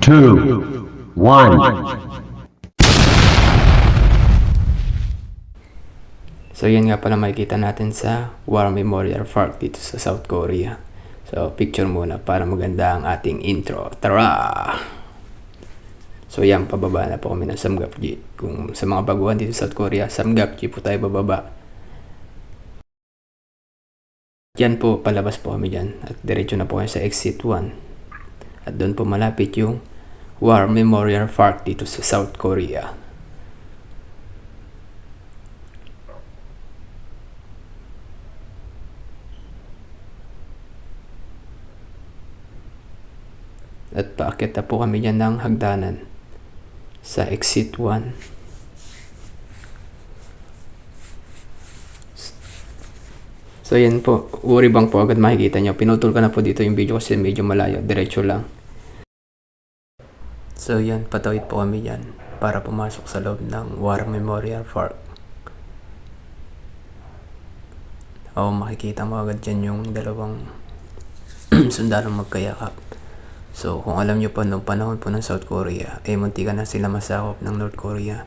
two, one. So yan nga pala makikita natin sa War Memorial Park dito sa South Korea. So picture muna para maganda ang ating intro. Tara! So yan, pababa na po kami ng Samgakji. Kung sa mga baguhan dito sa South Korea, Samgakji po tayo bababa. Yan po, palabas po kami dyan. At diretso na po kami sa exit 1. At doon po malapit yung War Memorial Park dito sa South Korea. At paakyat na po kami dyan ng hagdanan sa exit 1. So yan po, Uri Bang po agad makikita nyo. Pinutol ka na po dito yung video kasi medyo malayo, diretso lang. So yan, patawid po kami dyan para pumasok sa loob ng War Memorial Park. Makikita mo agad dyan yung dalawang sundalong magkayakap. So kung alam nyo po, noong panahon po ng South Korea, muntikan na sila masakop ng North Korea.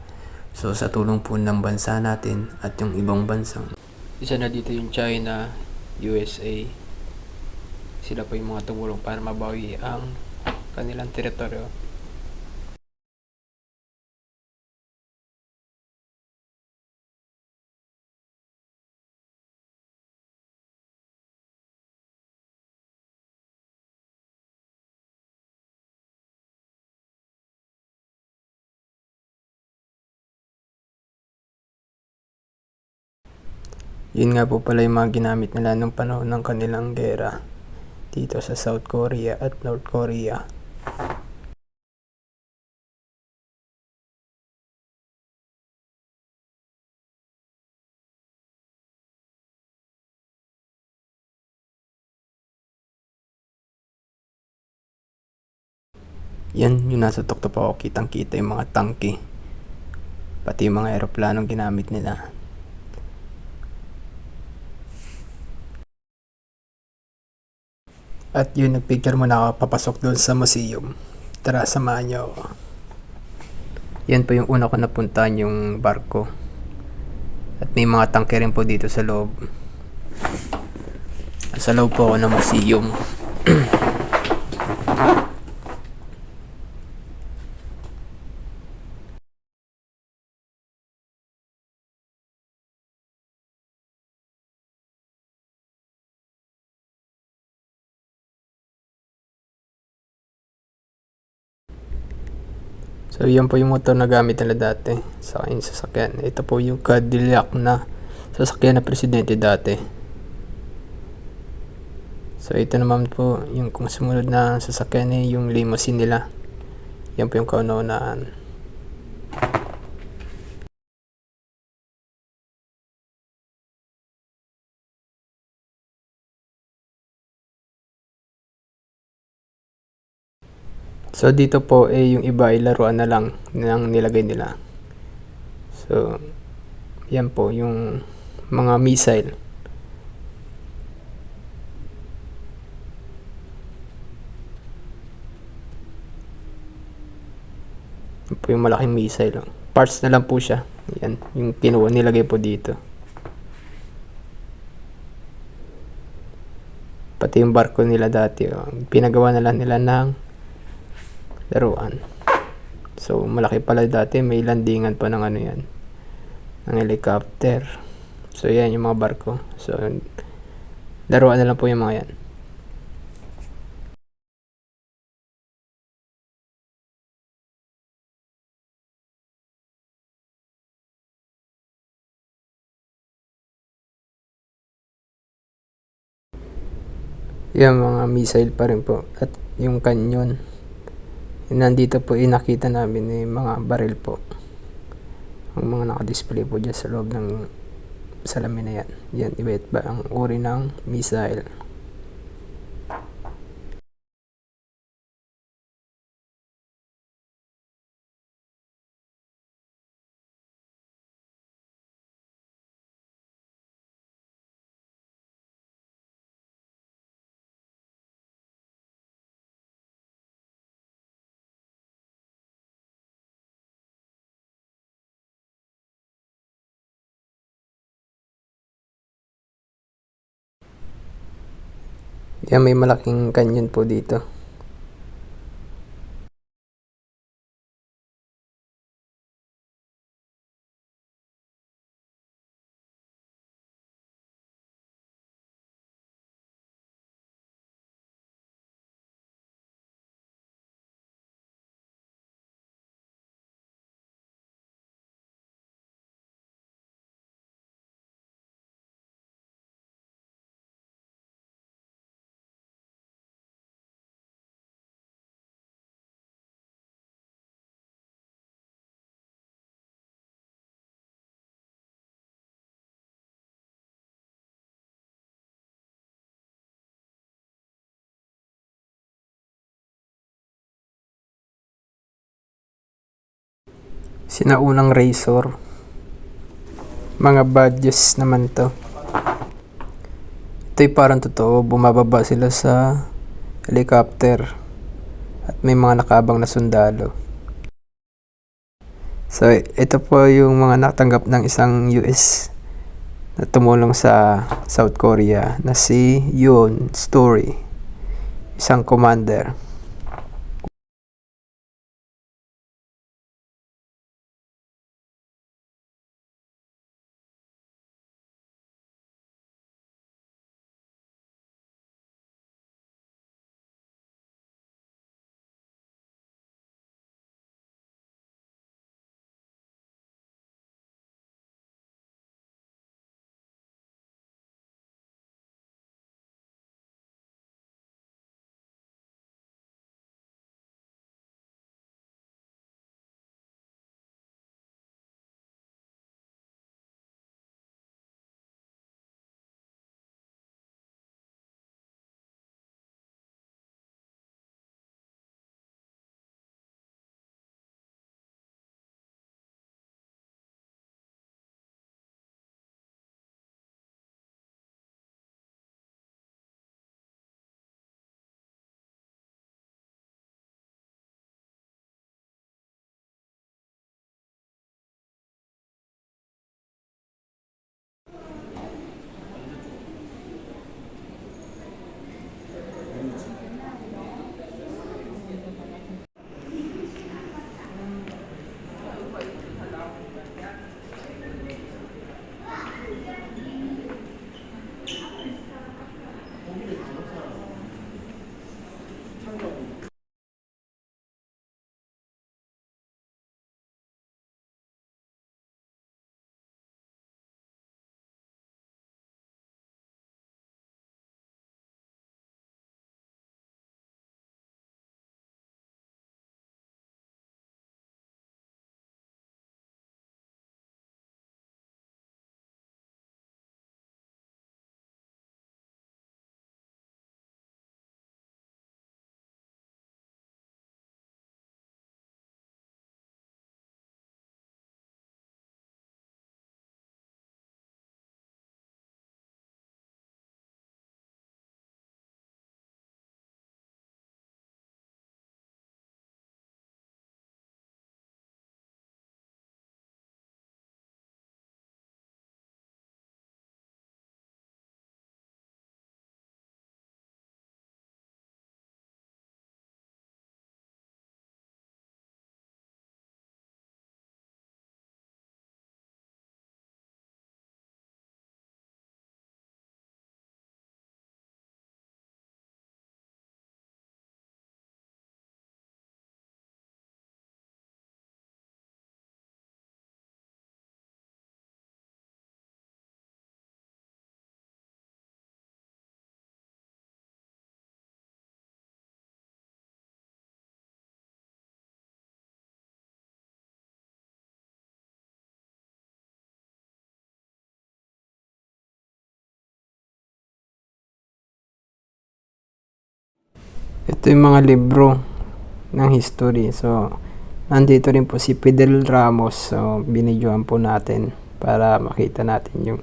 So sa tulong po ng bansa natin at yung ibang bansang, isa na dito yung China, USA, sila po yung mga tumulong para mabawi ang kanilang teritoryo. Yun nga po pala yung mga ginamit nila nung panahon ng kanilang gera dito sa South Korea at North Korea. Yan yung nasa tuktok ako, kitang kita yung mga tangke, pati yung mga aeroplanong ginamit nila. At yun, nagpicture mo na ako papasok doon sa museum. Tara, samahan nyo ako. Yan po yung una ko napuntahan, yung barko. At may mga tangke rin po dito sa loob. Sa loob po ako ng museum. So yan po yung motor na gamit nila dati sa kanyang sasakyan. Ito po yung Cadillac na sasakyan na presidente dati. So ito naman po yung kung sumunod na sasakyan yung limousine nila. Yan po yung kauna-unahan. So dito po yung iba ay laruan na lang ng nilagay nila. So yan po yung mga missile. Yan po yung malaking missile. Parts na lang po siya. Yan yung kinuha nilagay po dito. Pati yung barko nila dati, pinagawa na lang nila ng laruan. So malaki pala dati, may landingan pa ng ano yan, ng helicopter. So yan yung mga barko. So laruan na lang po yung mga yan. Yan mga missile pa rin po. At yung canyon, nandito po nakita namin mga baril po, ang mga nakadisplay po dyan sa loob ng salamin na yan. Yan, iba't ba ang uri ng missile. Yan, may malaking canyon po dito. Sinaunang razor. Mga badges naman to. Ito'y parang totoo, bumababa sila sa helicopter at may mga nakaabang na sundalo. So, ito po yung mga natanggap ng isang US na tumulong sa South Korea na si Yoon Story, isang commander. Ito yung mga libro ng history. So, nandito rin po si Fidel Ramos. So, binidyoan po natin para makita natin yung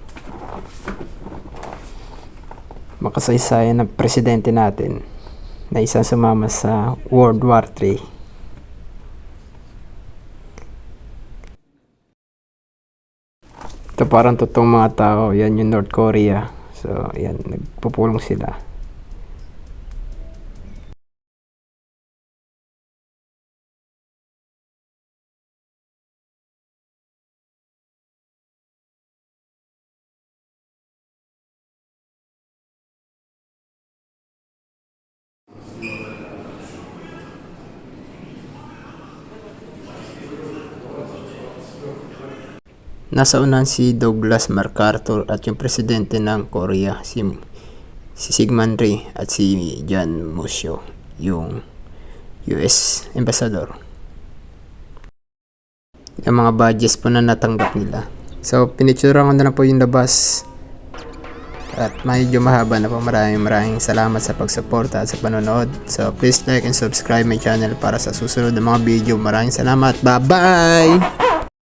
makasaysayan ng presidente natin na isang sumama sa World War III. Ito parang totoong mga tao. Yan yung North Korea. So, yan. Nagpupulong sila. Nasa unahan si Douglas MacArthur at yung presidente ng Korea, si Syngman Rhee at si John Musho, yung US ambassador. Yung mga badges po na natanggap nila. So, pinicturean ko na lang po yung labas. At medyo mahaba na po. Maraming salamat sa pagsuporta at sa panonood. So, please like and subscribe my channel para sa susunod na mga video. Maraming salamat. Bye-bye!